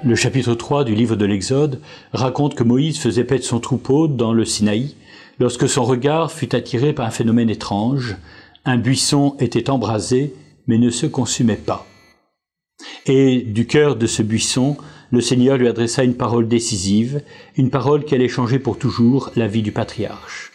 Le chapitre 3 du livre de l'Exode raconte que Moïse faisait paître son troupeau dans le Sinaï lorsque son regard fut attiré par un phénomène étrange. Un buisson était embrasé mais ne se consumait pas. Et du cœur de ce buisson, le Seigneur lui adressa une parole décisive, une parole qui allait changer pour toujours la vie du patriarche.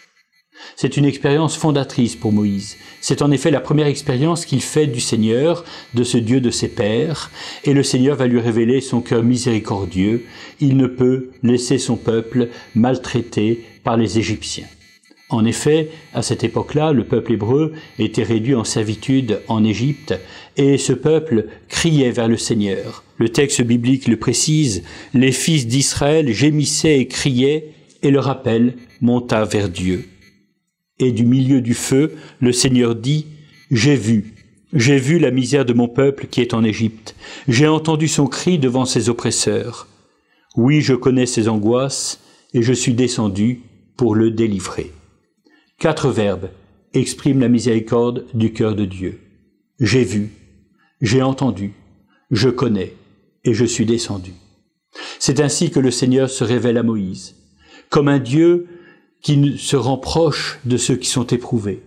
C'est une expérience fondatrice pour Moïse. C'est en effet la première expérience qu'il fait du Seigneur, de ce Dieu de ses pères, et le Seigneur va lui révéler son cœur miséricordieux. Il ne peut laisser son peuple maltraité par les Égyptiens. En effet, à cette époque-là, le peuple hébreu était réduit en servitude en Égypte, et ce peuple criait vers le Seigneur. Le texte biblique le précise, les fils d'Israël gémissaient et criaient, et leur appel monta vers Dieu. Et du milieu du feu, le Seigneur dit, « J'ai vu la misère de mon peuple qui est en Égypte. J'ai entendu son cri devant ses oppresseurs. Oui, je connais ses angoisses, et je suis descendu pour le délivrer. » 4 verbes expriment la miséricorde du cœur de Dieu. J'ai vu, j'ai entendu, je connais, et je suis descendu. C'est ainsi que le Seigneur se révèle à Moïse, comme un Dieu qui se rend proche de ceux qui sont éprouvés,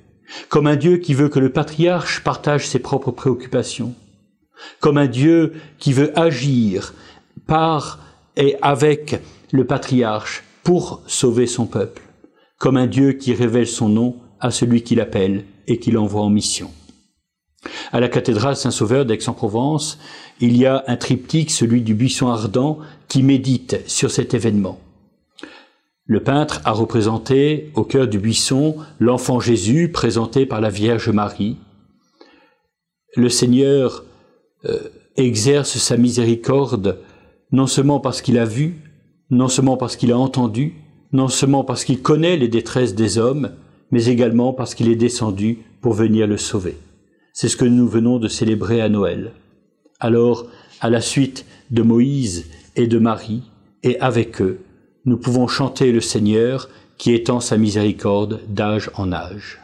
comme un Dieu qui veut que le patriarche partage ses propres préoccupations, comme un Dieu qui veut agir par et avec le patriarche pour sauver son peuple, comme un Dieu qui révèle son nom à celui qui l'appelle et qui l'envoie en mission. À la cathédrale Saint-Sauveur d'Aix-en-Provence, il y a un triptyque, celui du buisson ardent, qui médite sur cet événement. Le peintre a représenté au cœur du buisson l'enfant Jésus présenté par la Vierge Marie. Le Seigneur exerce sa miséricorde non seulement parce qu'il a vu, non seulement parce qu'il a entendu, non seulement parce qu'il connaît les détresses des hommes, mais également parce qu'il est descendu pour venir le sauver. C'est ce que nous venons de célébrer à Noël. Alors, à la suite de Moïse et de Marie, et avec eux, nous pouvons chanter le Seigneur qui étend sa miséricorde d'âge en âge.